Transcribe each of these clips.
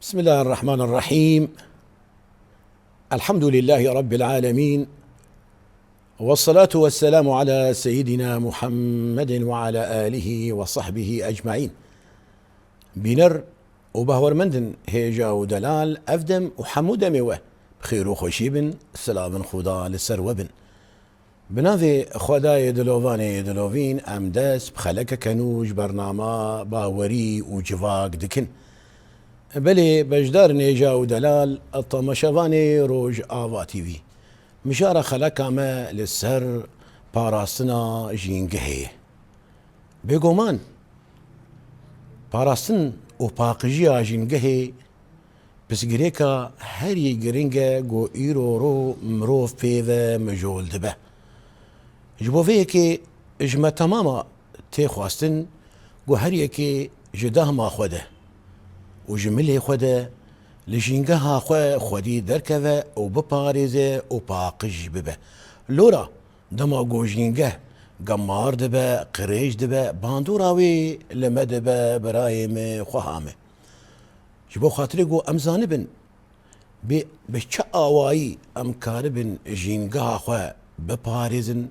بسم الله الرحمن الرحيم. الحمد لله رب العالمين، والصلاة والسلام على سيدنا محمد وعلى آله وصحبه أجمعين. بنر وبهور مندن هيجا ودلال أفدم وحمود ميوه بخير وخشيبن سلام خدا لسر وبن بناذي خداي دلوفاني دلوفين أمداس بخلك كنوج برنامج باوري وجواق دكن بلي بجدار نيجا ودلال الطمشافاني روج آوا تي في مشارة خلقا ما للسر باراستنا جينجهي بيقومان باراستن و باقجيا جينجهي بس جريكا هري جرينجا جو ايرو رو مروف بيذا مجول دبه جبو فيكي اجما تماما تيخواستن جو هريكي جده ما خوده وجمله خوده لجينجها خودي دركذا وبباريزه وباقج ببه لورا دما جو جينجه قمار دبه قريش دبه باندوراوي لما دبه برايم خوهامه جبو خاطري جو امزانبن بشا آوائي ام كاربن جينجها خوا بباريزن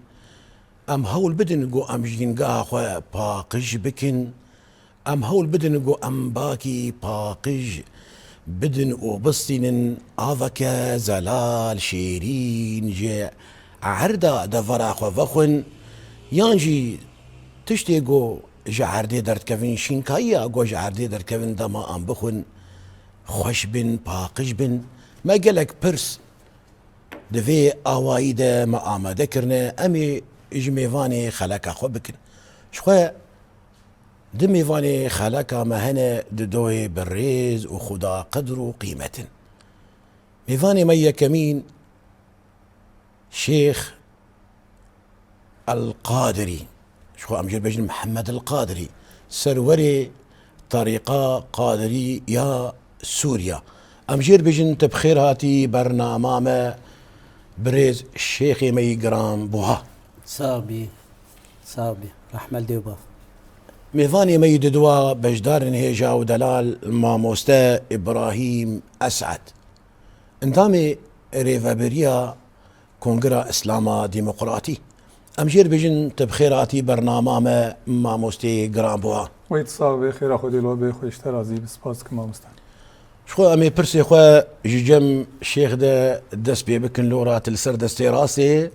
ام هول بدن جو ام جينجها خوا باقج بكن ام هول بدن جو ام باكي باقج بدن وبصين آذك زلال شيرين جي عردا دفراخ وفخن يانجي تشتي جو جعردي درت كفين شينكايا جو جعردي درت كفين دما ام بخن خوش بن باقج بن ما قالك برس دفي آوايد ما آماده كرنا امي اجميفاني خلاكا خو بكن شخوة دميفاني خلاكا ما هنا ددوي بالريز وخدا قدر وقيمة ميفاني ميا كمين شيخ القادري شخو امجر بجن محمد القادري سروري طريقة قادري يا سوريا امجر بجن تبخير هاتي برنامج بريز الشيخ مي جرام بوها صابي رحمل ديوبا ميفاني ميد دوا بجدار هيجا ودلال ماموستا إبراهيم أسعد انتامي ريفابريا كونغرا إسلاما ديمقراطي أمجير بجن تبخيراتي برنامج ماموستي جرامبوا ويتصاب بخير أخو دلوا بخو اشترازي بسباس كما مستان شخو أمي برسي خو جيجم شيخ دا دس بيبكن لورات السر دستي راسي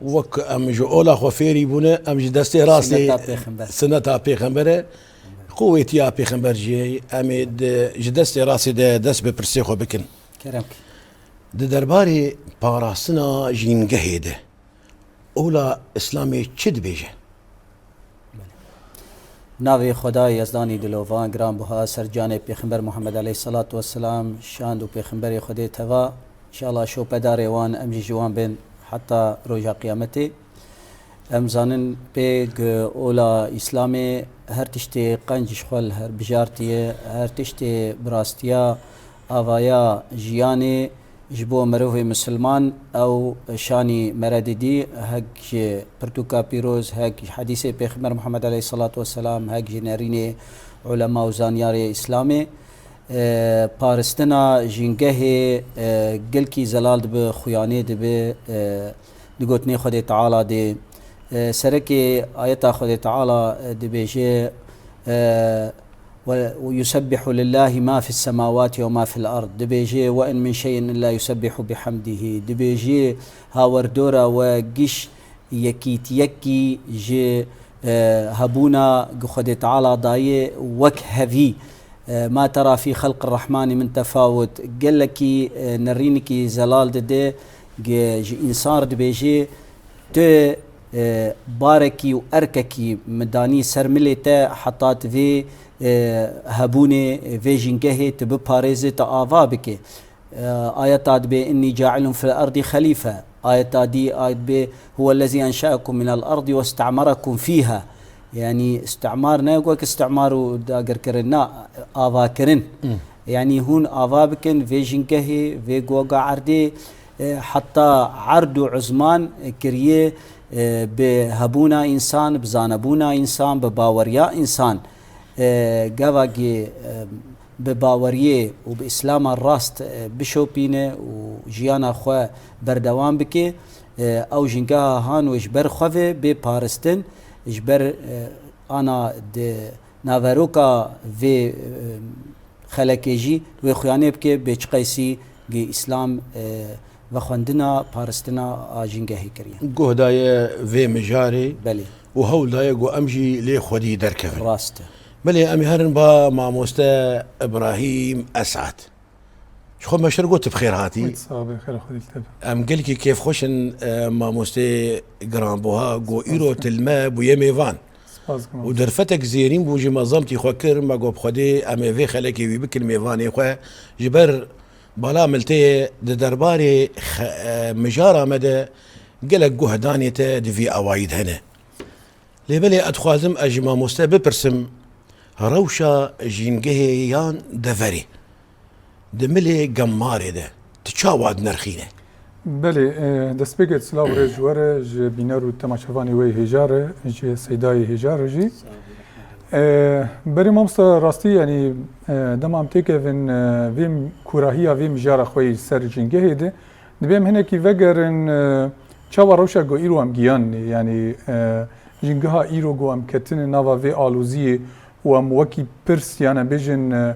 وك ام جو اولا خو فيري بونه ام جدستي راسي سنتا بيغمبر قوتي يا بيغمبر جي ام جدستي راسي دس ببرسي خو بكن كرمك د درباري باراسنا جينجهيده اولا اسلامي تشد بيجه ناوي خدای یزدانی دلوان گرام بها سرجان پیغمبر محمد علیه الصلاة والسلام شاند و پیغمبر خدای توا ان شاء الله شو بدار وان امجي جوان بين حتى رجع قيامتي امزانن بيج اولا اسلامي هر تشتي قنجش خل هر بجارتي هر تشتي براستيا اوايا جياني جبو مروفي مسلمان او شاني مرددي هك برتوكا بيروز هك حديث پیغمبر محمد عليه الصلاة والسلام هك جنريني علماء وزانيار اسلامي پارستنا جنگه گلکی زلال دب خویانه دب دگوتنی خود تعالی دی سرکی آیتا خود تعالی دبیجه ويسبح لله ما في السماوات وما في الأرض دبيجي وإن من شيء إلا يسبح بحمده دبيجي هاوردورا وقش يكي جي هبونا خود تعالى داي وكهذي ما ترى في خلق الرحمن من تفاوت قال لك نرينك زلال دي انسان دبيجي ت باركي وارككي مداني سرملته حطات في هبوني في جنجه تب باريزه تآفا بك آيات بي إني جاعل في الأرض خليفة آيات دي آيات بي هو الذي أنشأكم من الأرض واستعمركم فيها يعني استعمار نايقوك استعمار داقر كرنا آفا كرن يعني هون آفا بكن في جنجه في قوغا عردي حتى عرض عزمان كريه بهبونا إنسان بزانبونا إنسان بباوريا إنسان قواقي بباوریه و بإسلام الراست بشوپینه و جیانا خو بردوام بکه او جنگا هان و اجبر خواه به پارستن اجبر آنا ناوروکا و خلکیجی و خویانه بکه به چقیسی گی اسلام و خوندنا پارستنا آجنگاهی کریان گهدای و مجاری بله و هولدای گو امجی لی خودی درکفن راسته بله امی هرن با ماموستا ابراهیم اسعد شخو مشتر قلت بخير هاتي صابي خير خدي التبع ام قلكي كيف خوشن ماموستي جران بوها قو ايرو تلما بويا ميفان سباز كمان ودرفتك زيرين بوجي مظمتي خوكر ما قو بخدي امي في خلكي ويبكل ميفاني خو جبر بلا ملتي درباري مجارة مدى قلق قو هدانيته دفي اوايد هنا لبلي ادخوازم اجي ماموستا ببرسم روشا جينجهي يان دفري دملي قماري ده تشاواد نرخينه بله دست بگید سلاو رجواره جه بینارو تماشاوانی وی هجاره جه سیدای هجاره جی بری مامستا راستی یعنی دمام تیکه ویم کوراهیا ویم جاره خوی سر جنگه هیده دبیم هنه کی وگرن چاوا روشا گو ایرو هم گیان یعنی جنگه ها ایرو گو هم کتن نوا وی آلوزی و هم وکی پرس یعنی بیجن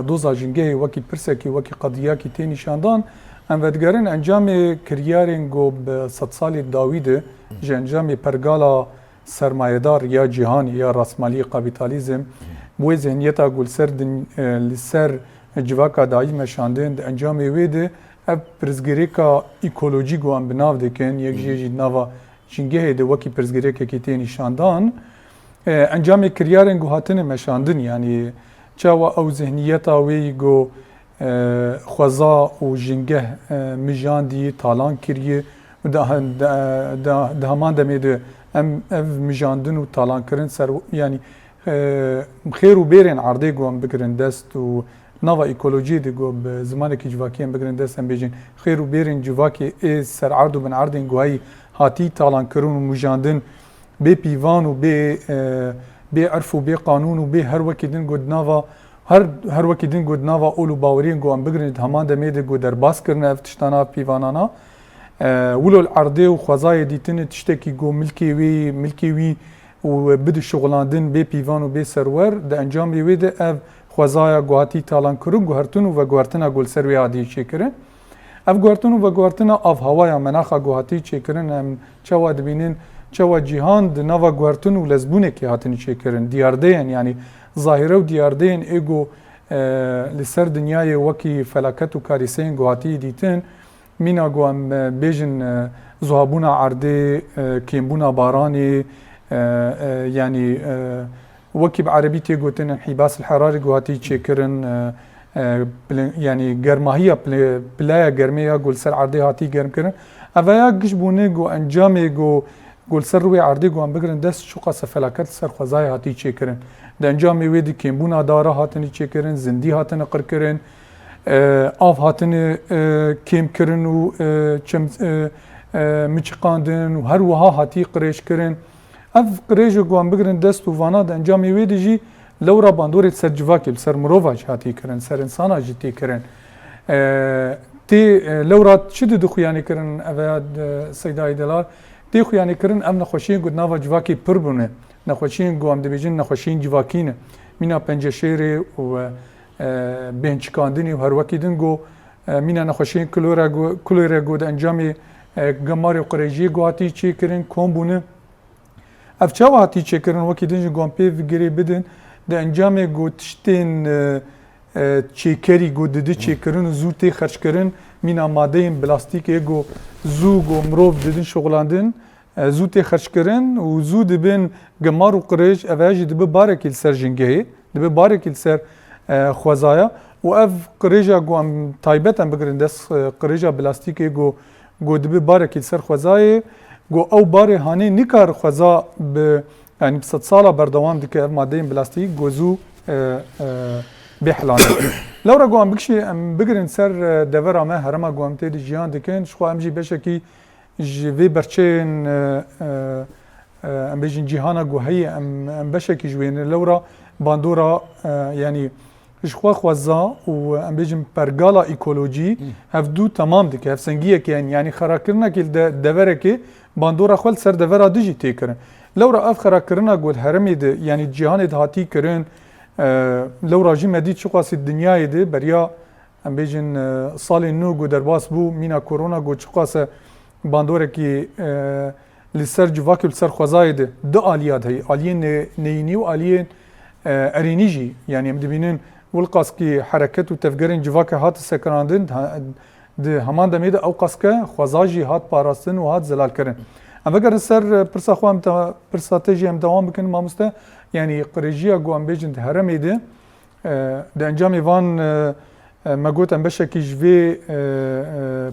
دوزا جنگه وکی پرسه کی وکی قضیه کی تینی شاندان ام ودگرن انجام کریارین گو به 100 سال داویده جه انجام پرگالا سرمایدار یا جهانی یا راسمالی کاپیتالیزم بوی ذهنیتا گل سر جواکا دایی مشاندن انجام ویده اب پرزگریکا ایکولوژی گو ام بناو دکن یک جیجی نوا جنگه ده وکی پرزگریکا کی تینی شاندان انجام کریارین گو هاتن مشاندن یعنی چاوا او ذهنیتا وی گو خوزا و جنگه مجاندی تالان کریه و ده همان دمیده ام مجاندن و تالان کرن سر یعنی خیر و بیرین عرضه گو هم بگرن دست و نوا ایکولوژی ده گو به زمان که جواکی هم بگرن دست هم بیجین خیر و بیرین جواکی سر عرض و بن عرضین گو هایی هاتی تالان کرن و مجاندن به پیوان و به عرف و به قانون و به هر وکی دن گو نوا هر وکی دین گود نوا اولو باورین گو ام بگرنید همان دمیده گو در باس کرنه افتشتانا پیوانانا ولو العرضه و خوزای دیتن تشتکی گو ملکی وی و بده شغلاندن به پیوان و به سرور ده انجام بیویده اف خوزای گوهاتی تالان کرن گوهرتون و گوهرتنا گل سروی عادی چه کرن اف گوهرتون و گوهرتنا اف هوای مناخا گوهاتی چه کرن ام چوا دبینین چوا جهان ده نوا گوهرتون و لزبونه که هاتنی چه کرن دیاردین یعنی ظاهره و دیاردین ایگو لسر دنیای وکی فلاکت و کاریسین گوهاتی دیتن مینا گو هم بیجن زهابونا عرده کیمبونا بارانی یعنی وکی بعربی تی گوتن انحباس الحراري گوهاتی چه کرن یعنی گرماهی پلایا گرمیا گل سر عرده هاتی گرم کرن اویا گش بونه گو انجام گل سر روی عرده گو هم بگرن دست شقا فلاکت سر خوزای هاتی چه کرن د انجام ویدی کیمبونا داره هاتنی چه کرن زندی هاتن قر کرن آف هاتن کیم کرن و چم مچقاندن و هر وها هاتی قریش کرن اف قریش گوام بگرن دست و وانا د انجام ویدی جی لورا باندور سر جواکل سر مروواج هاتی کرن سر انسانا جتی کرن تی لورا چد دخو یعنی کرن اواد سیدای دلار تی خو یعنی کرن ام نخوشی گود ناوا جواکی پر بونه نخوشین گوام دبیجن نخوشین جواکینه مینا پنجشیره و بینچکاندنی و هر وکی دنگو مینا نخوشین کلوره گود انجامی گماری و قریجی گواتی چی کرن کام بونه افچاو هاتی چی کرن وکی دنج گوام پی وگری بدن ده انجام گود تشتین چی کری گود ده چی کرن زو تی خرچ کرن مینا ماده این بلاستیک ایگو زو گو مروف ددن شغلاندن زو تی خرچ کرن و زو دبن گمار و قریج اوهاجی دبه بارکیل سر جنگهی دبه بارکیل سر خوزایا و اف قریجا گو ام تایبت هم بگرن دست قریجا بلاستیک گو دبه بارکیل سر خوزای گو او باره هانی نکار خوزا به یعنی 100 ساله بردوام دکه ماده بلاستیک گو زو بحلانه لورا گو ام بکشی ام بگرن سر دورا ما هرما گو ام تیدی جیان دکن شخو ام جی بشکی جوی برچین ام بیجن جهانا گو هی ام بشکی جوین لورا باندورا یعنی جخوا خوازا و ام بيجم برغالا ايكولوجي هف دو تمام ديك هف سنگيه كان يعني خراكرنا كيل دورك باندورا خول سر دورا دجي تيكرن لو را اف خراكرنا قول هرمي دي يعني جهان هاتي كرن لو راجي مديد شو قاس الدنيا دي بريا ام بيجن صالي نو قو درباس بو مينا كورونا قو شو قاس باندورا كي لسر جواكي لسر خوازاي دي دو اليات هي الين نيني و الين ارينيجي يعني مدبينين والقاس كي حركات وتفجيرين جواكي هات سكراندن ده همان دميد او قاسكه خوازاجي هات باراستن و هات زلال كرن ام اگر سر پرسا خوام تا پرساتجی ام دوام بکن مامسته يعني قريجيا جو ام بيجن هرمي ده ده انجام ايفان مگوت ام بشه کی جوی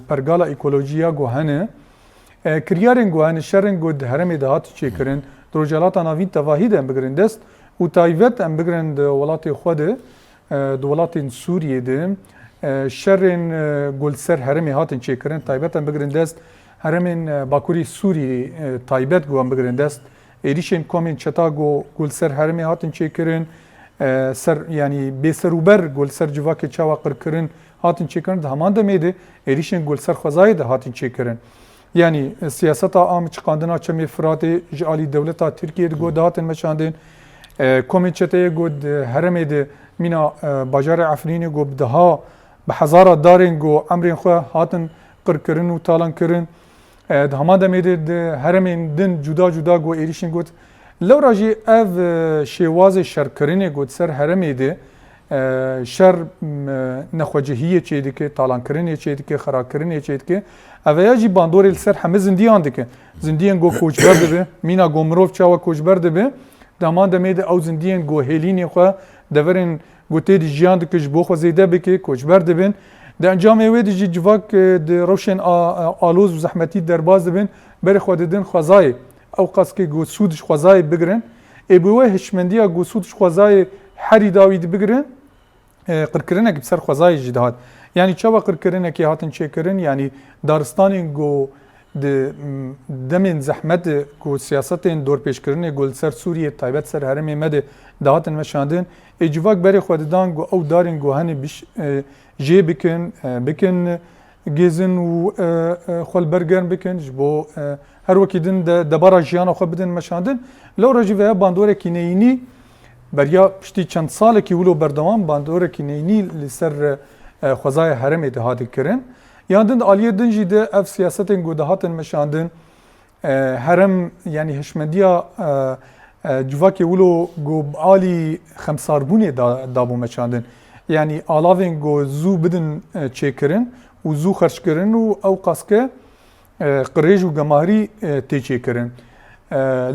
پرگالا ایکولوژیا جو هنه کریارن جو هنه شرن جو هرمي ده هات چی کرن دروجالات ناوین تواهید ام بگرن دست و تایوت ام بگرن ده ولات خود ده ولات سوریه ده شرن گل سر هرمي هاتن چی کرن تایوت ام بگرن دست هرمین باکوری سوری تایبت گو ام بگرن دست ایریشن کومین چتا گل سر هرمی هاتن چی کرن سر يعني بسروبر گل سر جواک چاوا قر کرن هاتن چی کرن همان دمیده ایریشن گل سر خوازای ده هاتن چی کرن يعني سياستا عام چقاندنا چمی فرات جالی دولتا ترکیه گو دهاتن مشاندن کومین چته گو هرمی ده مینا باجار عفرین گو بدها بحزاره دارن گو امرین خو هاتن قر کرن و تالان کرن هما دمید هرمین دن جدا جدا گو ایریشن گوت لو راجی اف شواز شرکرینه گوت سر هرمی ده شر نخوجهیه چیدی که تالان کرینه چیدی که خرا کرینه چیدی که اویاجی باندوری سر همه زندیان دیگه زندیان گو کوچبر دبه مینا گو مروف چاوا کوچبر دبه هما دمید او زندیان گو هلینی خو دورن گوته دی جیان دکش بو خو زیده بکی کوچبر دبن ده انجام ویدی جی جواک ده روشن آلوز و زحمتی درباز دبن بری خود دن خوازای او قاس که گو سودش خوازای بگرن ای بوه هشمندیا گو سودش خوازای حری داوید بگرن قرکرنه که بسر خوازای جدهات یعنی چاوا قرکرنه که هاتن چه کرن یعنی دارستانی گو دمن زحمت گو سیاستین دور پیش کرنه گل سر سوریه تایبت سر هرمی مده دهاتن مشاندن ای جواک بری خود دان گو او دارن گو هنی بیش جي بكن جيزن و خل برجر بكن جبو هر وقت دن دبارا جيانا خو بدن مشاندن لو رجي ويا باندوره كينيني بريا بشتي چند سال كي ولو بردوام باندوره كينيني لسر خوزاي هرم اتحاد كرن ياندن عليه دن جي ده اف سياستن گودهاتن مشاندن هرم يعني هشمنديا جواكي ولو گو عالي خمساربوني دابو مشاندن يعني آلاوين گو زو بدن چيكرن و زو خرش کرن و او قاسكه قريج و گماري تي چيكرن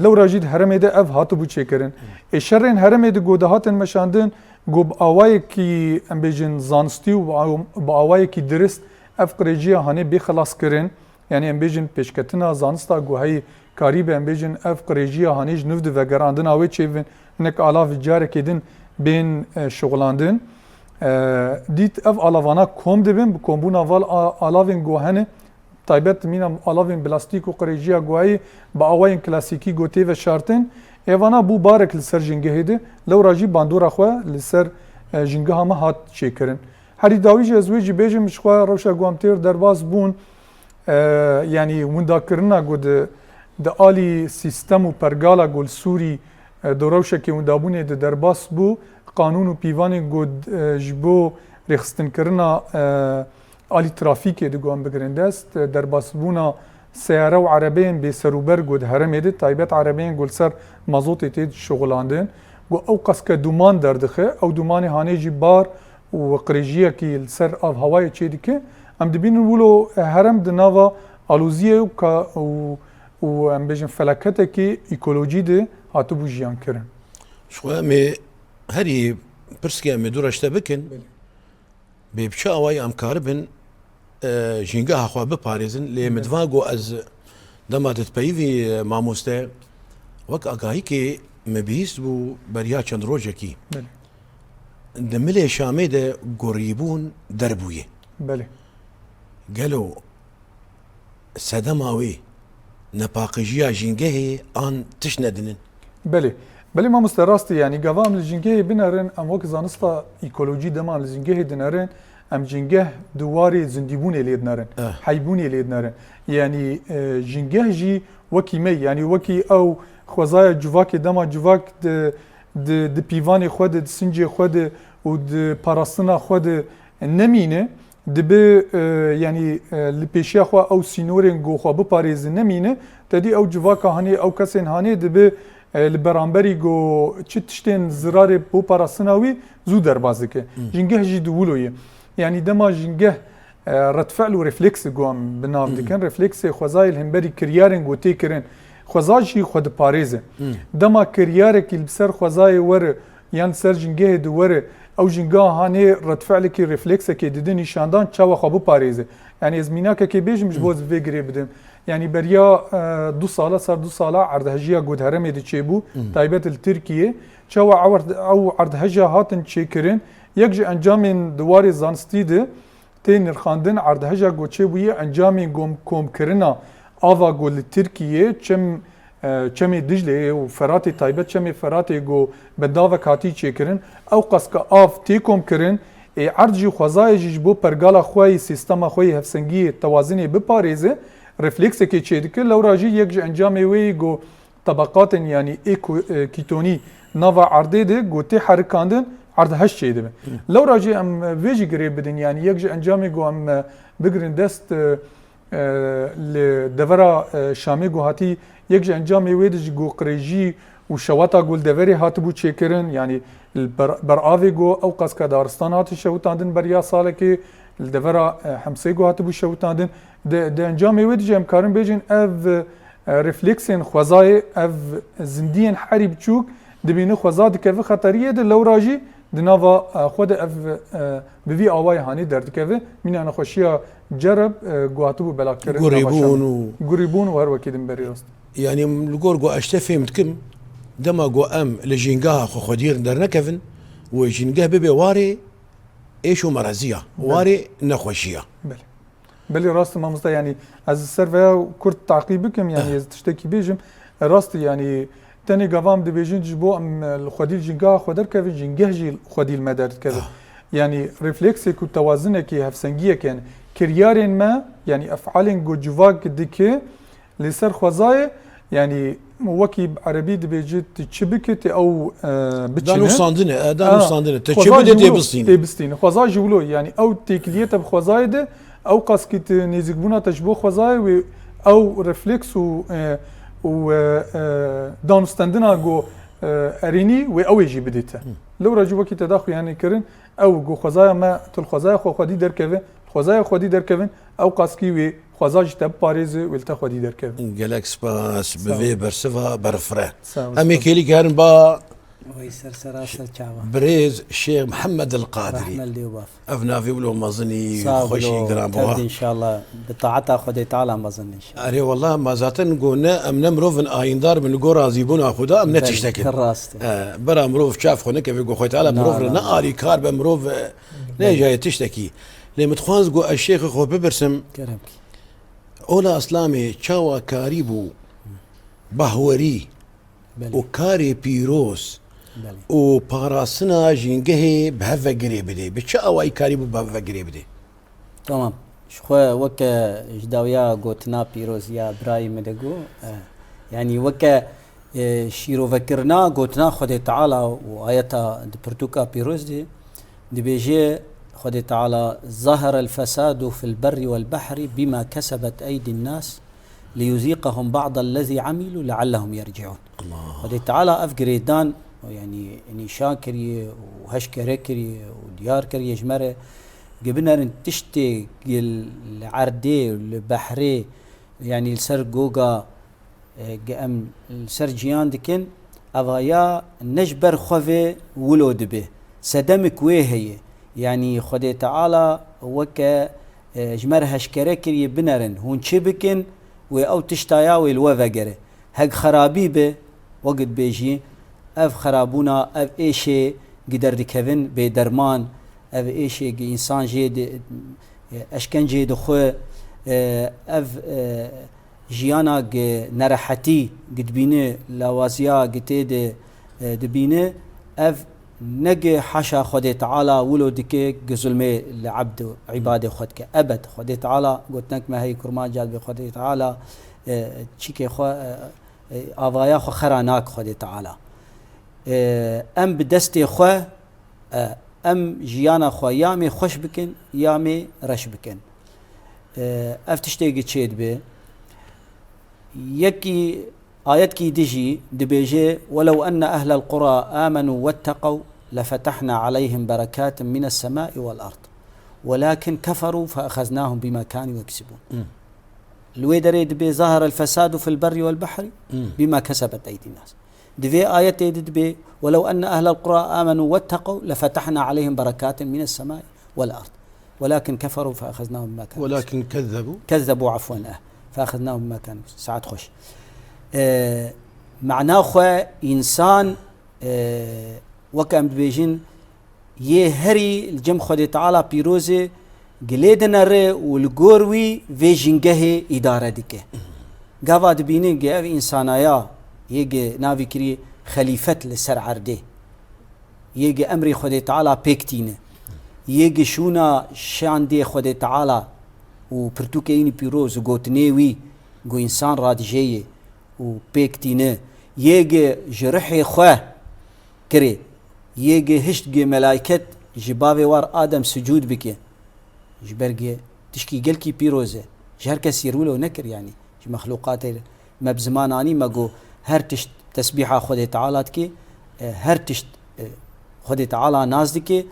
لو راجيد هرمي ده اف هاتو بو چيكرن اشرين هرمي ده گو دهاتن مشاندن گو باواي كي ام بيجن زانستي و باواي كي درست اف قريجيا هاني بخلاص کرن يعني ام بيجن پیشکتنا زانستا گو هي قريب ام بيجن اف قريجيا هاني جنوف ده وگراندن اوي چيفن نك الاف جاره كدن بين شغلاندن دیت اف آلاوانا کم دبیم کمبون اول آلاوین گوهنه تایبت مینم آلاوین بلاستیک و قریجیا گوهی با آواین کلاسیکی گوته و شارتن ایوانا بو بارک لسر جنگه هده لو راجی باندورا خواه لسر جنگه همه هات چه کرن هری داویج ازوی جی بیجم شخواه روشا گوامتیر درباز بون یعنی وندا کرنا گو ده آلی سیستم و پرگالا گل سوری دو روشا که وندا بونه ده درباز بو قانون و پیوانی گود جبو رخصتن کرنا آلی ترافیکی دو گوام بگرند است در باسبونا سیاره و عربین به سروبر گود هرم ایدید تایبت عربین گل سر مازوت ایدید شغلاندن گو او قس که دومان دردخه او دومانی هانه جی بار و قریجیه که سر آف هوای چه دیگه ام دبین ولو هرم دناوا آلوزیه و ام بیشن فلکته که ایکولوژی ده هاتو بو جیان کرن شوه می هری پرسکه می دورشته بکن به بچه آوای امکار بن جنگه خواه بپارزن لی مدواگو از دمادت پیوی ماموسته وک آگاهی که مبیست بو بریا چند روژه کی دملی شامه ده گریبون دربویه بله گلو سدماوی نپاقجیا جنگه آن تش ندنن بله بله ما مستراستی یعنی گوام لجنگه بنارن ام وقت زانستا ایکولوژی دمان لجنگه دنارن ام جنگه دواری زندیبون لید نارن حیبون لید نارن یعنی جنگه جی وکی می یعنی وکی او خوازای جواک دما جواک د پیوان خود د سنج خود و د پاراستنا خود نمینه دبه یعنی لپیشیا خو او سینورن گو خو به پاریز نمینه تدی او جواک هانی او کسین هانی دبه لبرانبری گو چه تشتین زرار بو پاراستناوی زو دربازه که جنگه جی دولویه يعني دما جنجه رد فعل ورفلكس قوم بناف دكن رفلكس خوزاي الهمبري كريارن قوتي كرن خوزاجي خود باريزه دما كريارك البسر خوزاي ور يعني سر جنجه دور او جنجا هاني رد فعلك رفلكس كي ددن نشاندان تشوا خبو باريزه يعني ازميناك كي بيج مش بوز فيغري بدم يعني بريا 2 ساله صار 2 ساله عرضهجيه قود هرمي دي تشيبو تايبت التركيه تشوا او عرضهجه هاتن تشيكرن يكجي انجامين دواري زانستيده تين الخاندن عرضهجه قوتشي ويا انجامين كوم كرنا افا قول تركيا چمي دجله وفراتي تايبت چمي فراتي جو بداوه كاتي چيكرن او قسك اف تيكم كرن عرضي خوازاي جبو پرگالا خوي سيستما خوي هفسنگي توازني بپاريزه رفلكس كي چيدك لو راجي يكجي انجامي وي جو طبقات يعني ايكو كيتوني نافا عرضي ده جو تي حركاندن عرض هش شيء ده لو راجي ام فيجي قريب بدن يعني يجي انجامي جو ام بقرن دست لدفرا شامي جو هاتي يجي انجامي ويدج جو قريجي وشواتا قول دفري هاتبو تشيكرن يعني برآوي جو او قسكا دارستان هاتي شوتاندن بريا سالكي الدفرا حمسي جو هاتبو شوتاندن ده انجامي ويدج ام كارن بيجن اف ريفلكسين خوازاي اف زندين حري بتشوك دبينو خوازاد كيف خطريه ده لو راجي دنافا خود اف بفي اواي هاني درد كيف من انا خوشيا جرب قواتو بلا كرن غريبون وهر وكيدن بريوست يعني الجور جو اشتفي متكم دما جو ام لجينجا خو خدير درنا كيفن وجينجا بيبي واري ايشو مرازيه واري نخوشيه بلي راست ما مستا يعني از السيرفي كرت تعقيبكم يعني تشتكي بيجم راست يعني تاني قوام دبيجين جبو ام الخديل جنجا خدر كيف جنجه جي خديل مدار كذا يعني ريفلكسك وتوازنك هفسنجيه يعني كريارين ما يعني افعال جو جواك ديكي لسر خوزاي يعني وكي عربي دبيجي تشبكت او بتشنه دانو صاندنه تشبكت تبستين خوزاي جولو يعني او تكليته بخوزاي ده او قاسكت نيزكبونا تشبو خوزاي او ريفلكس و دانستندنا جو اريني و او يجي بديته لو رجو وقت تداخل يعني كرن او جو خزايا ما تل خزايا خو خدي دركفه خزايا خدي دركفن او قاسكي و خزاج تب باريز ولتا خدي دركفن جالاكس باس بفي برسفا برفره امي كيلي كان با بريز الشيخ محمد القادري افنا في ولو مازني خوشي قرابوها ان شاء الله بطاعتها خدي تعالى مازن ان شاء الله اري والله ما زاتن قلنا ام نمروفن ايندار من قرا زيبونا خدا ام نتشتكي برا مروف شاف خنا كيف يقول خوي تعالى مروف نا اري كار بمروف لا جاي تشتكي لما تخوانز قو الشيخ خو ببرسم كرمك اولا اسلامي تشاوا كاريبو بهوري وكاري بيروس و باراسنا جينجه بهفا قريبدي بتشا اواي كاريبو بهفا قريبدي تمام شخوا وكا جداويا قوتنا بيروز يا برايم دقو يعني وكا شيرو فكرنا قوتنا خدي تعالى وآيتا دبرتوكا بيروز دي بيجي خدي تعالى ظهر الفساد في البر والبحر بما كسبت أيدي الناس ليذيقهم بعض الذي عملوا لعلهم يرجعون الله خدي تعالى أفقريدان يعني نيشان كري وهش كري وديار كري جمره قبلنا تشتي العردي البحري يعني السر جوجا ام السر جيان دكن افايا نجبر خوفي ولود به سدمك وهي يعني خدي تعالى وك جمر هش كري بنرن هون شبكن او تشتايا والوفقره هك خرابي به وقت بيجي اف خرابونا اف ايشي قدر دكفن بدرمان اف ايشي انسان جيد اشكنجي دخو اف جيانا نرحتي قد بيني لوازيا قتيد دبينه اف نجي حاشا خدي تعالى ولو دكي ظلمي لعبد عباده خدك ابد خدي تعالى قلت لك ما هي كرما جاد بخدي تعالى تشيكي خو اوايا خو خراناك خدي تعالى ام بدستي خو ام جيانا خو يامي خوش بكن يامي رش بكن افتشتي تشيد به يكي آيات كي دجي دبيجي ولو أن أهل القرى آمنوا واتقوا لفتحنا عليهم بركات من السماء والأرض ولكن كفروا فأخذناهم بما كانوا يكسبون الويدري دبي ظهر الفساد في البر والبحر بما كسبت أيدي الناس دبي آيات دبي ولو أن أهل القرى آمنوا واتقوا لفتحنا عليهم بركات من السماء والأرض ولكن كفروا فأخذناهم بما كانوا ولكن كذبوا عفوا فأخذناهم بما كانوا ساعات خوش معناه خو إنسان وكم بيجين يهري الجم خدي تعالى بيروزي قليدنا ري والقوروي في جنجه إدارة ديكه قاوا دبينين قاوا إنسانايا يجي نافي كري خليفة لسر عرده يجي أمري خدي تعالى بيكتينه يجي شونا شان دي خدي تعالى وبرتوكيني بيروز وقوتنيوي قو إنسان رادجيه وبيكتينه يجي جرحي خواه كري يجي هشتجي ملايكت جبابي وار آدم سجود بكي جبرجي تشكي قلكي بيروزه جهر كسيرولو نكر يعني مخلوقات ما بزماناني ما جو هر تشت تسبيحة خدي تعالى كي هر تشت خدي تعالى ناز دكي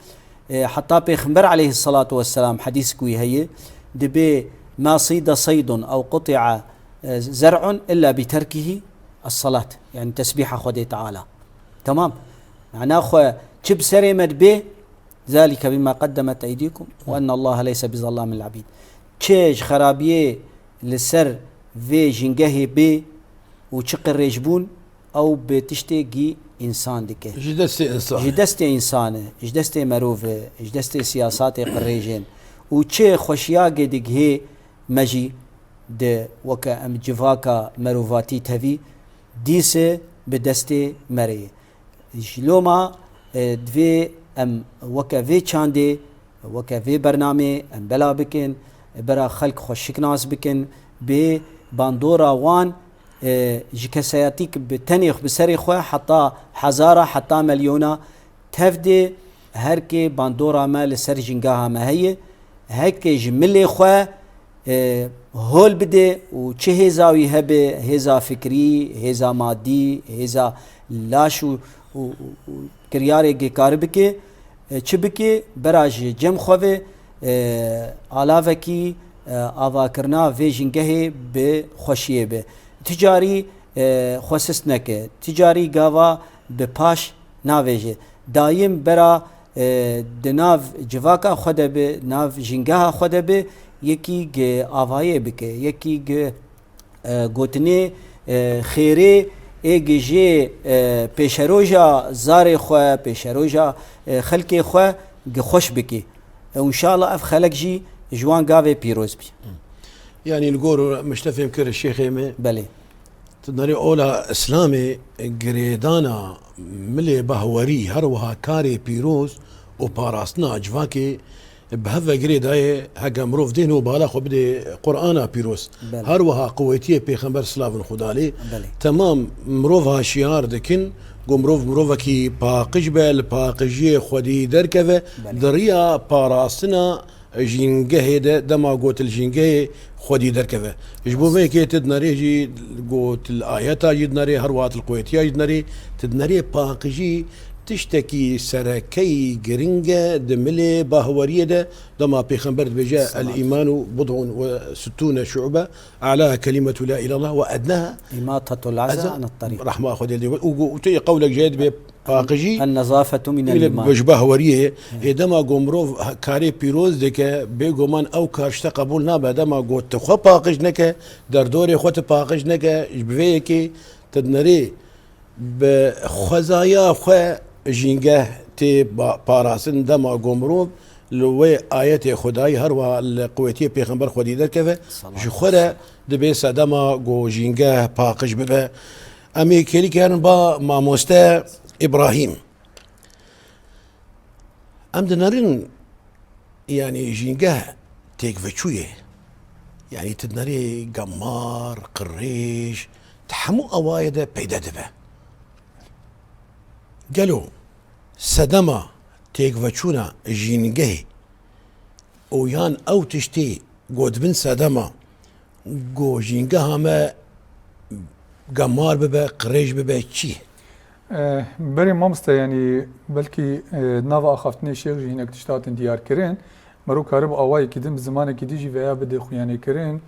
حتى بيخمبر عليه الصلاة والسلام حديث كوي هي دبي ما صيد صيد أو قطع زرع إلا بتركه الصلاة يعني تسبيحة خدي تعالى تمام معناه خو تشب سري مدبي ذلك بما قدمت أيديكم وأن الله ليس بظلام العبيد تشيج خرابيه لسر في جنجه بي وشقر ريجبون أو بتشتكي إنسان دكه جدستي إنسان جدستي مروفة جدستي سياسات قريجين وتشي خوشياقي دقه مجي ده وكا ام جفاكا مروفاتي تهوي ديسه بدستي مريه جلوما دوي ام وكا في چاندي وكا في برنامج ام بلا بكن برا خلق خوشك ناس بكن ب باندورا وان جكسياتيك بتنيخ بسري خو حتى حزارة حتى مليونة تفدي هركي باندورا ما لسر جنگاها ما هي هيك جملي خو هول بده وچه هزاوي هبه هزا فكري هزا مادي هزا لاشو كرياري كاربكي چبكي براج جم خوه علاوكي آوا کرنا في جنگه به خوشیه به تجاری خوسس نکه تجاری گاوا به پاش ناویجه دایم برا دناف جواکا خود به ناف جنگه خود به یکی گ آوایه بکه یکی گ گوتنه خیره ایگجی پیشروجا زار خو پیشروجا خلق خو گ خوش بکی ان شاء الله اف خلق جی جوان گاوه پیروز بی يعني نقول مش تفهم كر الشيخ يمي بله تدري اولا اسلامي جريدانا ملي بهوري هروها كاري بيروز وباراسنا جواكي بهذا جريداي هجا مروف دينو بالا خو بدي قرانا بيروز هروها قويتيه بيغمبر سلاف خدالي تمام مروفها شيار دكن مروفا كي باقج بل باقجيه خدي دركفه دريا باراسنا جينجه دما قوت الجينجه خدي دركفه جبو ميكي تدناري جي قوت الاياتا جدناري هروات القويتيه جدناري تدناري باقجي تشتكي سركي جرينجا دملي باهوريه ده دما بيخنبر بجاء الايمان بضع و60 شعبه اعلاها كلمه لا اله الا الله وادناها اماطه العزى عن الطريق رحمه اخذ يدي وتي قولك جيد باقجي النظافه من الايمان بجباهوريه دما قمروف كاري بيروز دك بيغومان او كارشتا قبول نابا دما قوت خو باقج نك دردوري خوت باقج نك جبيكي تدنري بخزايا خو جينجه تي باراسن دما قمروف لوي آيات خداي هروا القويتيه بيغمبر خدي دركفه جخره دبي سدما جو جينجه باقج ببه امي كيري كان با ماموسته إبراهيم أم دنارين يعني جينجاه تيك فيتشويه يعني تدناري قمار قريش تحمو أوايد بيدا دبا قالوا سدما تيك فيتشونا جينجاه ويان أو تشتي قود بن سدما قو جينجاه ما قمار ببا قريش ببا چی بري مامستا يعني بلكي نافا اخافتني شيخ جي هناك تشتاتن ديار كرين مرو كارب اواي كدم زمانه كي ديجي ويا بدي خوياني كرين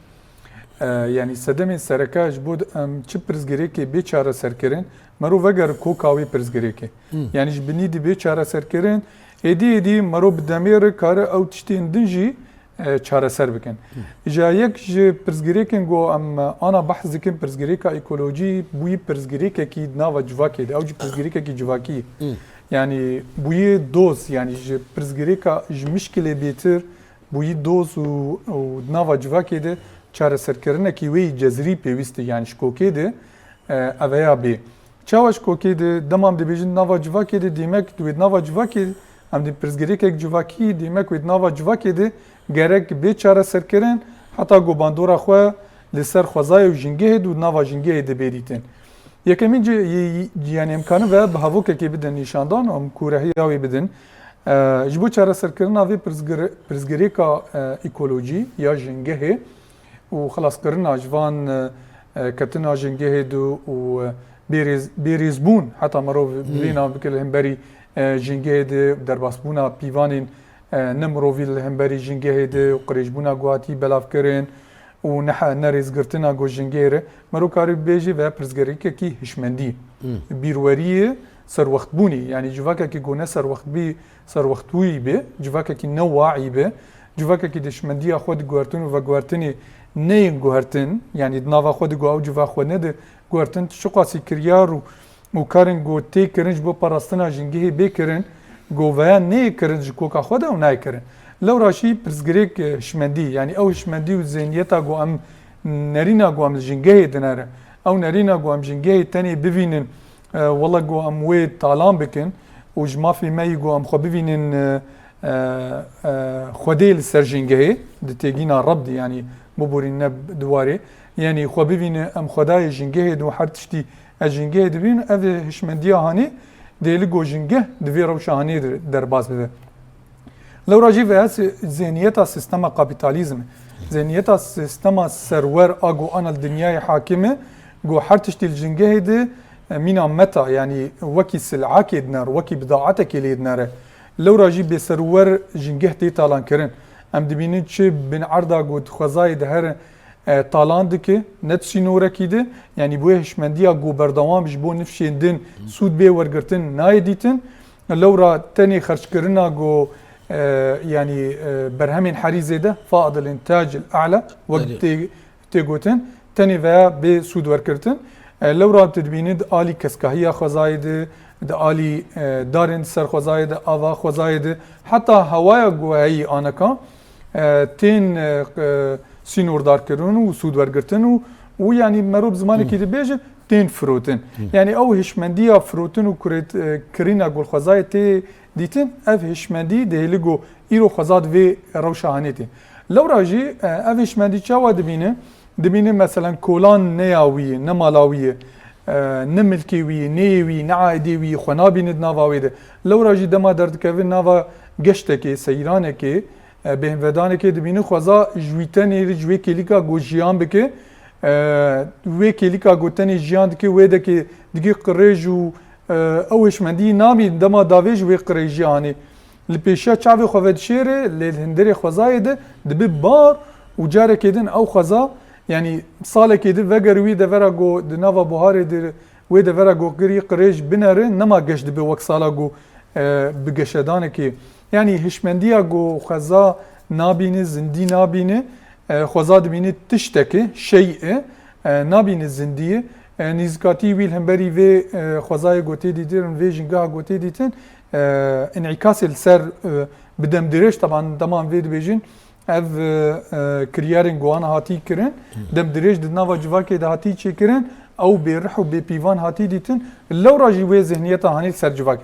يعني سدمين سركاج بود چه پرزگريكي بيچاره سر كرين مرو وگر كوكاوي پرزگريكي يعني جبني دي بيچاره سر كرين ادي مرو بدمير كار او تشتين دنجي چاره سر بکن. جا یک پرزگریکن گو انا بحث دکن پرزگریکا اکولوژی بوی پرزگریکا کی ناوا جواکی ده او جی پرزگریکا کی جواکی yani بوی دوز yani جی پرزگریکا جی مشکل بیتر بوی دوز و ناوا جواکی ده چاره سر کرنه کی وی جزری پیوسته yani شکوکی ده اویا بی چاوش کوکی ده دمام ده بیجن ناوا جواکی ده دیمک دوید ناوا جواکی هم دی پرزگریکا جواکی دیمک وید ناوا جواکی ده gerek bêçare serkirin heta gobandora xwe li ser xwezaya û jingehê û nava jingehê dibêdîtin. Yekemîn yani imkanı ve bi havokekê bidin nîşandan em kûrehîya wê bidin. Ji bo çareserkirina vê pirzgirêka ekolojî ya jingehê û xelaskirina ji van ketina jingehê de û bêrîzbûn heta mirov bîna bike li hemberî jingehê de derbasbûna pîvanên نمروفی لهمبری جنگه ده و قریشبونا گواتی بلاف کرن و نریزگرتنا گو جنگه ره مرو کاری بیجی و پرزگری که کی هشمندی بیروریه سر وقت بونی یعنی جواکه کی گونه سر وقت بی سر وقتوی به جواکه کی نواعی به جواکه کی دشمندی خود گوارتن و گوارتنی نه گوارتن یعنی ناوا خود گو او جوا خود نه ده گوارتن شقاسی کریار و کارن گو تی کرنج بو پاراستنا جنگه بکرن گویا نه کرنج کوکا خود او نه کرن لو راشی پرزگریک شمندی یعنی او شمندی و ذهنیتا گو ام نرینا گو ام جنگه دناره او نرینا گو ام جنگه تانی ببینن والله گو ام وی طالان بکن و جما فی می گو ام خو ببینن خودیل سر جنگه دتگینا رب یعنی مبورین دواره یعنی خو ببین ام خدای جنگه دو هر تشتی جنگه دبین او هشمندی هانی دیلی گوجنگه دوی روشانی در باز بده. لو راجی و از ذهنیت سیستم کاپیتالیزم، ذهنیت سیستم سرور آگو آن الدنیای حاکمه، گو هر تشتی الجنگه ده مینا متا یعنی وکی سلعه که دنر، وکی بضاعت که لید نره. لو راجی به سرور جنگه تی تالان کرن، ام دبینید چه بن عرضه گود خوازای ده هر طالان دکه نتشی نوره کیده یعنی بوی هشمندیا گو بردوام بجبو نفشیندن سود بی ورگرتن نایدیتن لو را تاني خرج كرنا جو يعني برهمين حريزه ده فائض الانتاج الاعلى وقت تيغوتن تاني فيا بسود وركرتن لو را تدبيند آلي كسكاهية خزايد ده آلي دارن سر خزايد آوا خزايد حتى هوايا جو هي آنكا تين سينوردار كرن وسود ورگرتن و يعني مروب زمانه كده بيجه تين فروتن يعني او هشمندية فروتن و كرينا گل خزايد تي ديتن اف هشمندي دهلگو ايرو خزاد في روشانيتي لو راجي اف هشمندي چاوا دبينه مثلا كولان نياوي نمالاوي نملكيوي نيوي نعايديوي خنابين ناواوي ده لو راجي دما درد كفن ناوا گشتكي سيرانكي بهم ودانه که دبینه خوازا جویتن ایری جوی کلیکا گو جیان بکه وی کلیکا گوتنی جیان دکه وی دکه دیگه قریج و اوش مندی نامی دما داویج وی قریج جیانی لپیشا چاوی خواد شیره لهندری خوازای ده دبی بار و جاره کدن او خوازا یعنی سال کدن وگر وی دورا گو دناوا بوهاره در وی دورا گو گری قریج بنره نما گش دبی وک سالا گو بگشدانه که yani hişmendiya go xaza nabine zindi nabine xaza dibine tişteki şey'e nabine zindiye nizkati wil hemberi ve xazaya gote didirin ve jinga gote ditin en'ikas el ser bidemdireş taban tamam ve dibejin ev kriyarın goan hati kirin demdireş de nava civake de hati çekirin او برح و بپیوان هاتی دیتن لو راجی و ذهنیت هانی سر جواک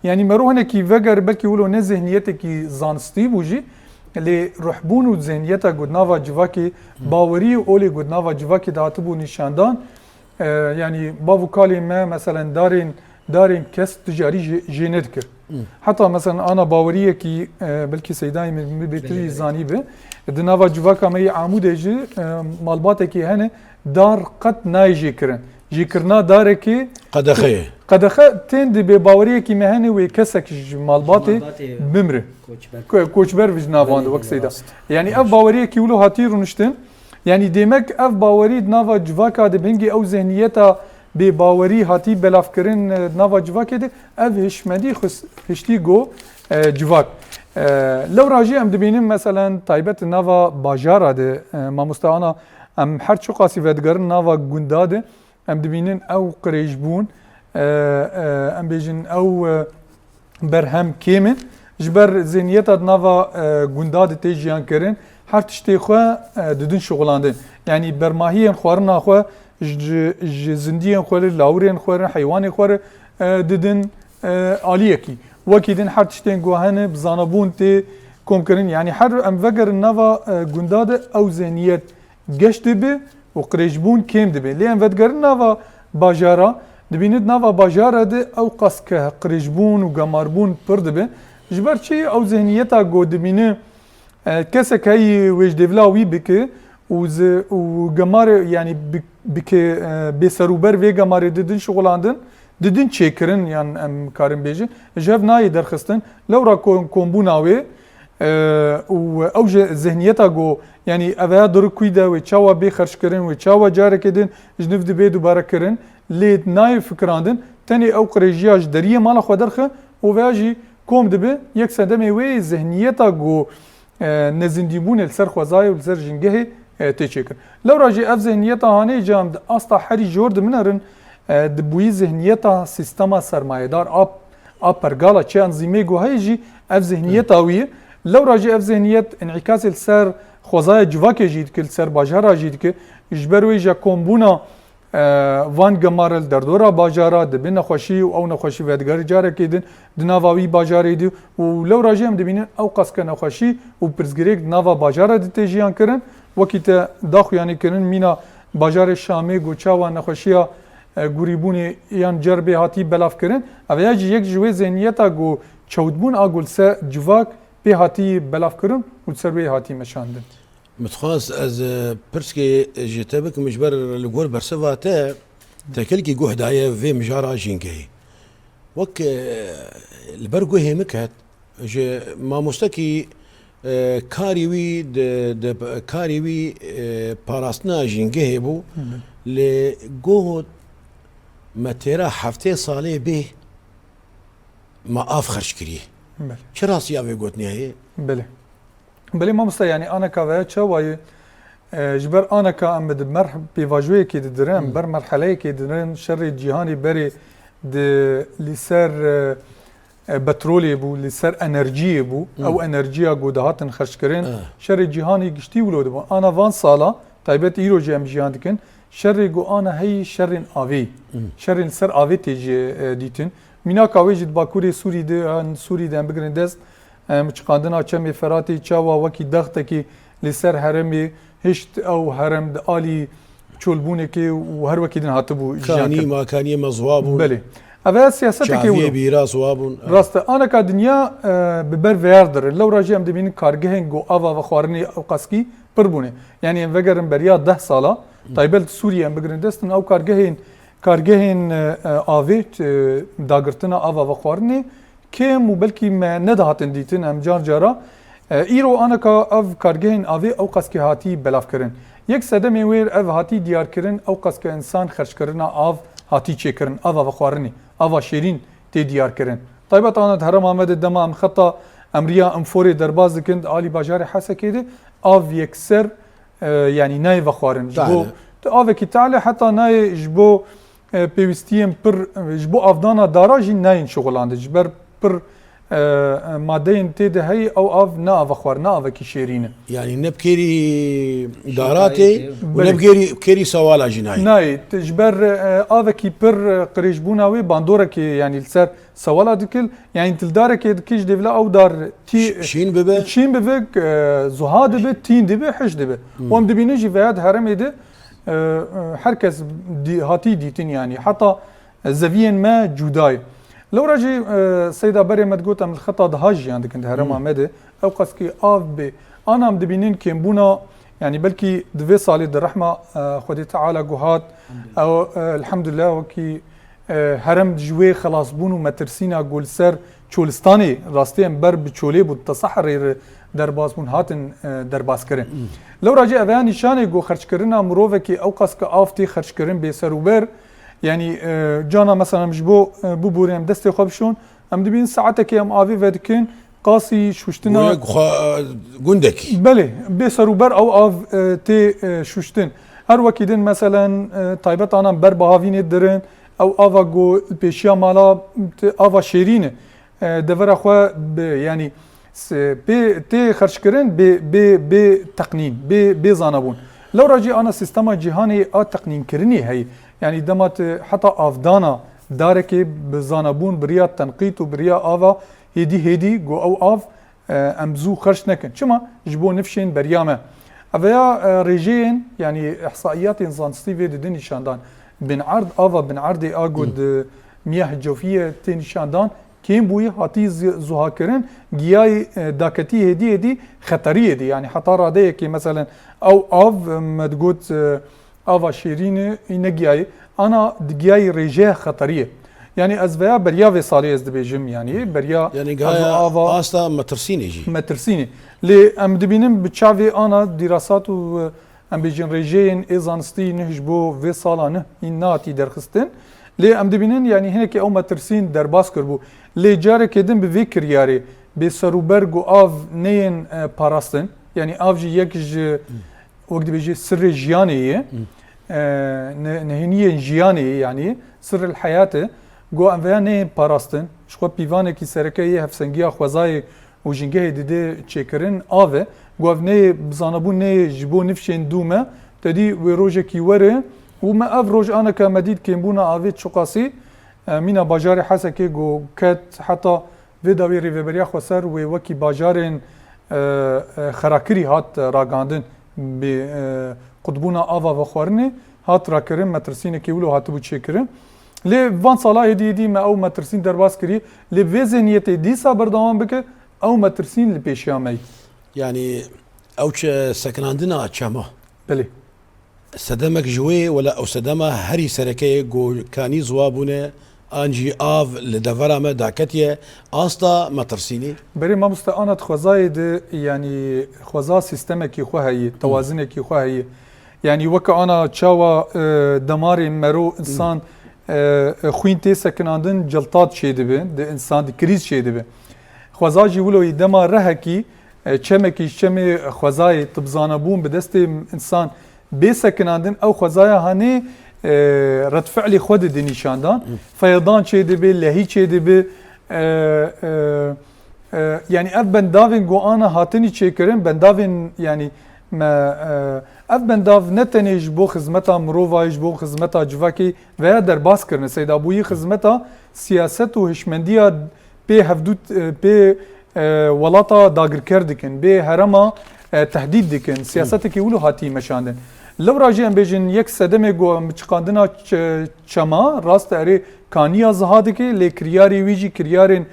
یعنی مرو هنه کی وگر بلکی ولو نه ذهنیت کی زانستی بوجی لی روحبون و ذهنیت گودناوا جواکی باوری اولی گودناوا جواکی داتبو نشاندان يعني بافو كالي ما مثلا دارين كاس تجاري جينات كر حتى مثلا انا باوريه كي بلكي سيداي من بيتري زانيبه دنافا جواكا مي عمود جي مالباتكي هنا دار قد نايجي كرن جيكرنا داركي قدخه تند بباوريه كي مهني وكسك مالباتي بمره كوچبر وجنافاند وقت سيدا يعني اف باوريه كي ولو هاتيرو نشتن يعني ديمك اف باوري نافا جواكا دبنجي او ذهنيتها بباوري هاتي بلاف كرن نافا جواكا دي اف هشمدي هشتي جو جواك لو راجي ام دبينم مثلا تايبت نافا باجارا دي ما مستعانا ام حر شو قاسي فدگرن نافا گونداد ام دبينن او قريجبون ام بيجن او برهم كيمن جبر ذهنيتها نافا گونداد تيجيان كرن هر تشتی خو ددن شغلاندن یعنی برماهی خوارنا خو زندگی خو لاورین خو حیوان خو ددن عالیه کی وکیدن هر تشتین گوهنه بزانبون تی کوم کرن یعنی هر ام وگر نوا گنداد او ذهنیت گشت به و قریجبون کم دبه لیم ودگر نوا باجارا دبیند نوا باجارا ده او قسک قریجبون و گماربون پر دبه جبر چی او ذهنیتا گو دبینه كسك هي ويج ديفلاوي بك وجمار يعني بك بسروبر في جمار ددن شغلاندن ددن تشيكرن يعني ام كارم بيجي جاف ناي درخستن لو را كومبوناوي او ذهنيتها جو يعني افا در كويدا وتشاوا بي خرج كرن وتشاوا جار كدن جنف دبي دوباره كرن ليت ناي فكراندن تاني او قريجياج دريه مال خو درخه وفاجي كوم دبي يكسدمي وي ذهنيتها جو نزندیبون السر خوازای و السر جنگه تیچکر لو راجی اف ذهنیتا هانی جام استا حری جورد منرن دبوی ذهنیتا سیستما سرمایه‌دار اب پرگالا چه انزیمه گو هیجی اف ذهنیتا وی لو راجی اف ذهنیت انعکاس السر خوازای جواک جید که السر باجارا جید که اجبروی جا کومبونا وان گمارل در دورا باجارا دبن نخوشی و او نخوشی ودگار جاره کدن دناواوی باجاری دی و لو راجم دبینن او قسک نخوشی و پرزگریک ناوا باجارا دی تجیان کرن وقت داخو یعنی کرن مینا باجار شامی گوچا و نخوشیا گوریبونی یان جربه هاتی بلاف کرن اویاج یک جوی ذهنیتا گو چودبون اگل سه جواک به هاتی بلاف کرن و سر به هاتی مشاندن متخاص از پرسکی جتبک مجبر لگور برسواته تکلکی گوه دایه و مجارا جینگی وک البرگو همکت ج ما مستکی کاریوی کاریوی پاراستنا جینگی بو لگوه مترا هفته ساله به ما آف خرج کریه چرا سیاوی گوت نیه بله ما مست يعني انا كذا شوي جبر انا كامد مرحب بواجوي كي درم بر مرحله كي درم شر الجهاني بري د لسر بترولي بو لسر انرجي بو او انرجيا قودهات خرج كرين شر الجهاني قشتي ولود بو انا وان صاله طيبت ايرو جام جهان دكن شر جو انا هي شر اوي شر سر اوي تيجي ديتن مينا كاوي جد باكوري سوري ده سوري ده بگرندست مچقاندنا چمی فراتی چاوا وکی دخته کی لسر هرمی هشت او هرم د آلی چولبونه کی و هر وکی دن هاتبو کانی ما کانی مزوابون بله اوه سیاست کی ولو بیرا زوابون راست انا کا دنیا ببر ویاردر لو راجی ام دبین کارگهن گو اوا و خوارنی او قسکی پربونه یعنی ام وگرم بریا 10 ساله طيبل سوريا ام بگرندستن او کارگهن آویت داگرتنا اوا و خوارنی كم وبلكي ما ندهاتن ديتن ام جار جارا ايرو انا كا اف كارجين اوي او قسكي هاتي بلاف كرن يك سدمي وير اف هاتي ديار كرن او قسكي انسان خرج كرنا اف هاتي تشي كرن اف بخوارني اف شيرين تي ديار كرن طيب انا هرم محمد الدمام خطا امريا ام فوري درباز كند علي باجار حسا كده اف يكسر يعني ناي بخوارن جبو اف كي تعالى حتى ناي جبو بيوستيم بر جبو افدانا داراجي ناين شغلان جبر پر مادين تيدا هي او اف ناف اخوار ناف كي شيرين يعني نبكيري داراتي ونبكيري سوالا جناي ناي تجبر اف كي بر قريجبوناوي باندورك يعني السر سوالا دكل يعني تلدارك دكيش ديفلا او دار تي شين ببه شين بفك زهاد به تين دبه حش دبه وام دبينجي فياد هرم يده herkes هاتي ديتين يعني حتى زفين ما جوداي لو راجي سيدا بري ما تقول من الخطا دهاج يعني كنت هرم عمده او قسكي اف بي انا ام دبينين كيمبونا يعني بلكي دفي صالي الرحمه خدي تعالى جهات او الحمد لله وكي هرم جوي خلاص بونو مترسينا قول سر چولستاني راستين بر بچولي بود تصحر درباس بون هاتن درباس کرن لو راجع اوان نشانه گو خرج کرنا مروه کی او قسك افتی خرج کرن به سروبر يعني جانا مثلا مجبو بو بوريم دستي خبشون ام دبين ساعتك ام افي ودكن قاسي شوشتنا جندك بله به سروبر او اف تي شوشتن هر وكيدن مثلا طيبت انا بر بهاوين درن او افا گو پیشیا مالا افا شیرینه دفر اخوا يعني بي تي خرج كرن بي تقنين بي زانبون لو راجي انا سيستما جهاني تقنين كرني هي يعني دمت حتى افدانا دارك بزانبون بريا تنقيط وبريا افا هدي جو او اف امزو خرج نكن شما جبو نفشين بريامه افيا ريجين يعني احصائيات انسان ستيفي دي نشاندان بن عرض افا بن عرض اجود مياه جوفيه تي نشاندان كيم بوي هاتي زوها كرن جياي داكتي هدي خطريه دي يعني حتى راديه كي مثلا او اف ما تقول افا شيرين ينجياي انا دجياي ريجه خطريه يعني ازفيا بريا في صالي از دبيجم يعني بريا يعني جاي استا مترسيني جي مترسيني لي ام دبينم بتشافي انا دراسات و ام بيجن ريجين ايزانستي نهجبو في صالانه اناتي درخستن لي ام دبينن يعني هناك او مترسين درباس كربو لي جاري كدن بفكر ياري بسروبرغو اف نين باراستن يعني اف جي يكج وقت بيجي سر جياني نهنيه جياني يعني سر الحياه جو ام نين باراستن شخو بيفانه كي سركيه هفسنجيا خوازاي وجنجه ديدي تشيكرن اف جو افني بزانبون ني جبو نفشين دوما تدي وروجه كي وره وما افروج انا كمديد كيمبونا افيت شقاسي مينا باجاري حسكي جو كات حتى فيداوي ريفيبريا خسر وكي باجارين خراكري هات راغاندن بقطبونا افا وخورني هات راكرين مترسين كيولو هاتبو تشيكرين لي فان صلاح دي ما او مترسين درباس كري لي فيزنيتي دي صبر دوام بك او مترسين لبيشيامي يعني اوش سكناندنا تشامو بلي سدمك جوي ولا او سدما هري سركي جو كاني زوابونه انجي اف لدفرا ما داكتيه استا مترسيني بري ما مستانت خوزايد يعني خوزا سيستمك خو هي توازنك خو هي يعني وكا انا تشاوا دماري مرو انسان خوين تي سكناندن جلطات شيدبه د انسان د كريز شيدبه خوزاجي ولو يدما رهكي چمكي چمي خوزاي تبزانبون بدست انسان بسكناندن او خوزايا هاني رد فعلي خود دي نشاندان فيضان شيدبه لهي شيدبه يعني اف بندافين جو انا هاتني تشيكرين بندافين يعني ما اف بنداف نتنيج بو خدمتا مروفايج بو خدمتا جواكي ويا درباس كرن سيد ابوي خدمتا سياست و هشمنديه بي هفدوت بي ولاتا داگر کردکن به هرما تهدید دکن سیاست کی ولو هاتی مشاندن لو راجی ام بجن یک صدمه گو مچقاندنا چما راست اری کانیا زهاد کی لکریاری ویجی کریارن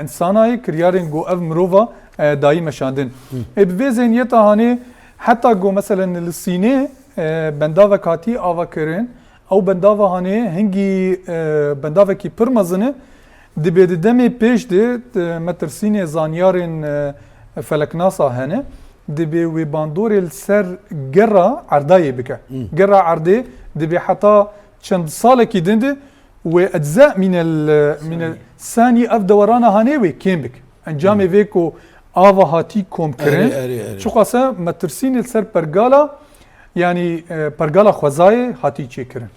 انسانای کریارن گو اف مروفا دای مشاندن به ذهنیت هانی حتی گو مثلا الصيني بنداوا کاتی آوا کرن او بنداوا هانی هنگی بنداوا کی پرمزنه دبي دمي بيش دي مترسيني زانيارين فلكناسا هنا دبي وباندور السر جرا عرداي بك جرا عردي دبي حتى چند سال كي دند واجزاء من الثاني اف دورانا هاني كيم بك انجامي فيكو افا هاتي كوم كرين شو قاسا مترسيني السر برغالا يعني برغالا خوزاي هاتي تشي كرين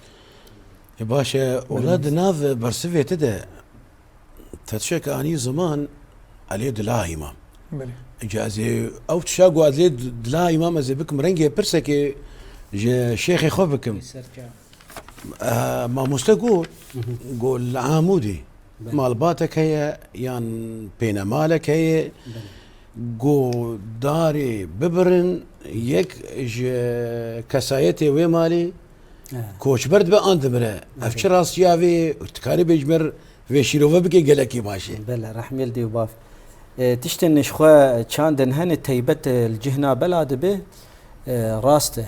يا باشا اولاد ناف برسفي تده تتشك اني زمان عليه دلا امام بله اجازه او تشاقو عليه دلا امام از بكم رنگي برسك شيخي خو بكم ما مستقول قول عامودي مالباتك هي يان بين مالك هي قو داري ببرن يك كسايتي ومالي كوش برد بأند برا افشر راسيافي تكاري بيجمر في شيروفا بكي قلكي ماشي بلا رحم يلدي وباف تشتن شخوا تشاندن هن تيبت الجهنا بلاد به راسته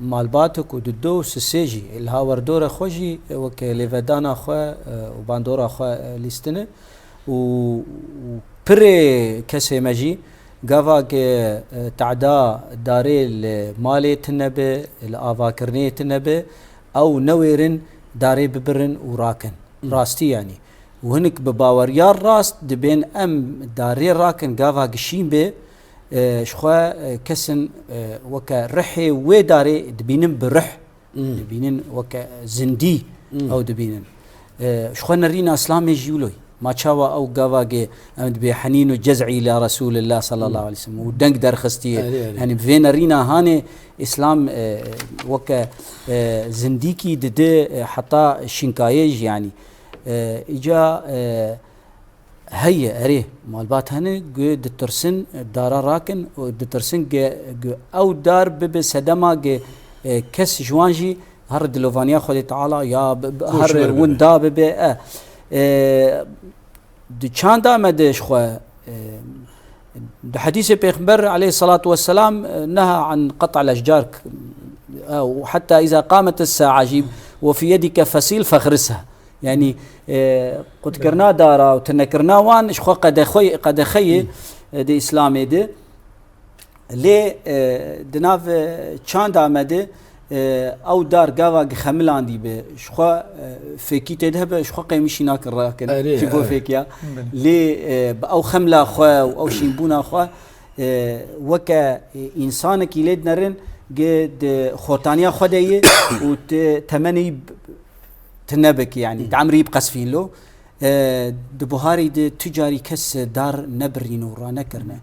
مالباتك وددو سسيجي الهاور دورة خوجي وك ليفدانا خوا وباندورا خوا ليستنه و بري كسي مجي قافا تعدا داري المالي تنبه الافاكرني تنبه او نويرن داري ببرن وراكن راستي يعني وهنك بباوريار راست دبين ام داري راكن قافا قشين به شخوا كسن وكا رحي ويداري دبينن برح دبينن وكا زندي او دبينن شخوا نرينا اسلامي جيولوي ما تشاوا او قافاقي امد بحنين وجزعي الى رسول الله صلى الله عليه وسلم ودنك درخستي يعني فين رينا هاني اسلام وكا زنديكي دد حتى شنكايج يعني اجا هي اريه مالبات هني قد ترسن دارا راكن ودترسن او دار بسدما كس جوانجي هر دلوفانيا خدي تعالى يا هر وندا بب دي چاند آمدش خو ده حديث پیغمبر عليه الصلاة والسلام نهى عن قطع الأشجار وحتى إذا قامت الساعة جيب وفي يدك فسيل فاغرسها يعني قد كرنا دارا وتنكرنا وان شخو قد خي دي إسلامي دي لي دناف چاند آمده او دار قاوا خملان دي به شخوا فيكي تذهب شخوا قيمشي ناك الراكن شكو فيكيا لي او خملا خوا او شيبونا خوا وكا انسان كي ليد نرن قد خوتانيا خديه وتمني تنبك يعني تعمري بقسفين له دبوهاري دي تجاري كس دار نبرين ورانا كرنا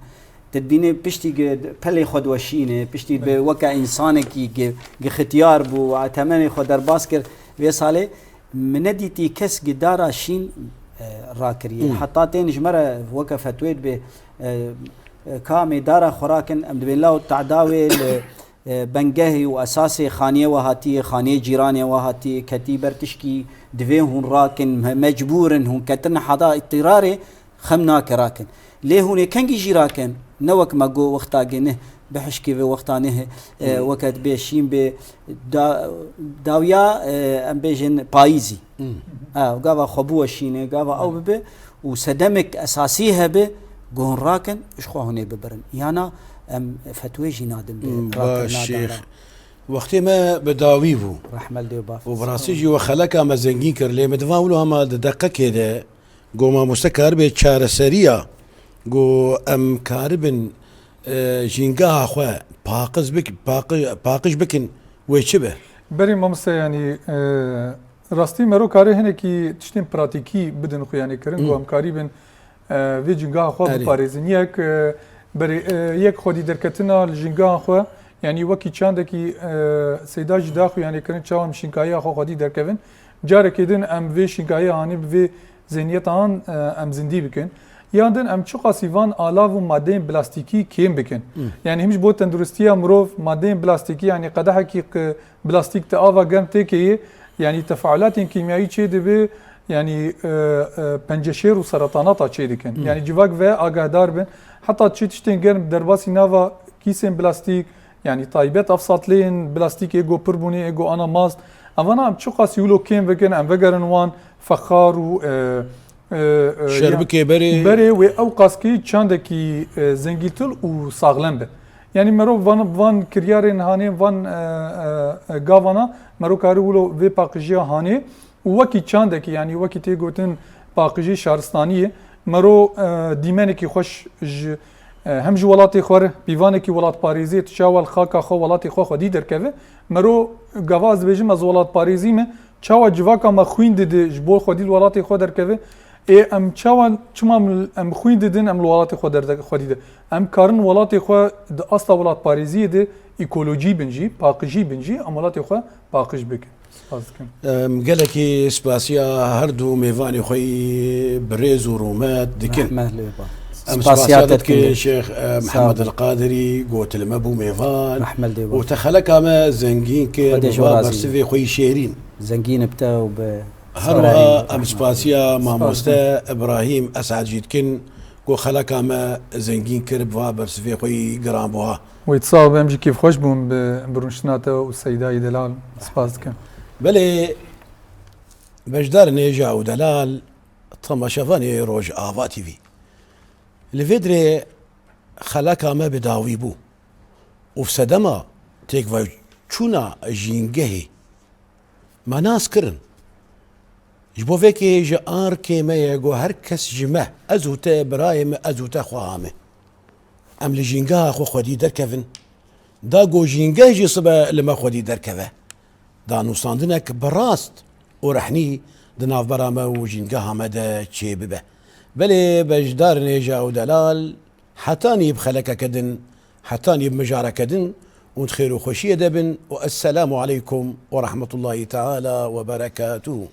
تدبيني بشتي بلي خد وشينه بشتي بوكا انسانكي اختيار بو عتمني خد درباسكر ويصالي منديتي كس قدارا شين راكري حتى تين جمره وكا فتويت ب كامي دارا خوراكن ام بالله تعداوي بنجهي واساسي خانيه وهاتي خانيه جيرانيه وهاتي كتيبر تشكي دفيهن راكن مجبورن هم كتن حدا اضطراري خمنا كراكن ليه هون كنجي جيراكن نوك ما جو وقتا جنه بحشكي في وقتانه وقت بيشين ب داويا ام بيجن بايزي وقابا خبوه شينه قابا او به وسدمك اساسيها به جون راكن اشخو هوني ببرن يانا ام فتوي جنادم الشيخ وقت ما بداويبو رحمل دي باف وبراسيجي وخلكا ما زنجين كر لي مدفاولو هما دقه كده جو ما مستكار به چار سريا جو ام كاربن جينغا خو باقش بكن ويشبه بري ممس يعني راستي مرو كاري هنا كي تشتين براتيكي بدن خو يعني كرن جو ام كاربن في جينغا خو باريزنيك بري يك خودي دركتنا الجينغا خو يعني وكي چاندكي سيدا جداخو يعني كرن چاوم شينكايا خو خودي دركبن جارك يدن ام في شينكايا هاني في زينيتان ام زندي بكن یاندن ام چقا سیوان آلاو و ماده بلاستیکی کیم بکن یعنی همش بود تندرستی امروف ماده بلاستیکی يعني قدح کی بلاستیک تا آوا گرم تکی يعني تفاعلات كيميائيه چه دبه يعني پنجشیر و سرطانات چه دکن يعني جواک و آگاهدار بن حتی چه تشتین گرم درباسی ناوا کیسن بلاستیک يعني طایبت افساتلین بلاستیک ایگو پربونی ایگو انا ماست اوانا ام چقا سیولو کیم بکن ام وگرن وان فخار و شربكي بري و او قاسكي چاندكي زنگيتل و ساغلم به يعني مرو وان كريارين هاني وان غاوانا مرو كارولو و باقجيا هاني وكي چاندكي يعني وكي تي گوتن باقجي شهرستاني مرو ديمانكي خوش هم جو ولاتي خور بيوانكي ولات باريزي تشاول خاكا خو ولاتي خو خدي دركه مرو غواز بيجم از ولات باريزي me چاوا جواكا ما خوين دي جبول خدي ولاتي خو دركه ام چاوان چما ام خوین ددن ام ولات خو درد خدیده ام کارن ولات خو د اصلا ولات پاریزی ده ایکولوژی بنجی پاکجی بنجی ام ولات خو پاکج بک قالك سباسيا هردو ميفاني خوي بريز ورومات دكن سباسياتك شيخ محمد القادري قوت المبو ميفان وتخلك ما زنجين برسفي خوي شيرين زنجين بتاعو هروها ام سباسيا ماموستا ابراهيم اسعد جيتكن قو خلك ما زنجين كرب برسفي خوي قرامبوها ويتصاوب امجي كيف خوش بون برونشناتا والسيداي دلال سباسكن بله بجدار نيجا ودلال طما شافاني روج آفاتي في لفيدري خلاكا ما بداوي بو وفسدما تيك چونا جينجهي ما ناس كرن جبو فيكي جار كيما يقو هر كس جمه ازوتا برايم ازوتا خوامه ام لجينجها خو خودي دركفن دا قو جينجه جي صبا لما خودي دركفه دانو ساندنك براست ورحني دناف برامه وجينجها مدى تشي ببه بلي بجدار نيجا ودلال حتاني بخلك كدن حتاني بمجارة كدن وتخير وخشية دبن والسلام عليكم ورحمة الله تعالى وبركاته.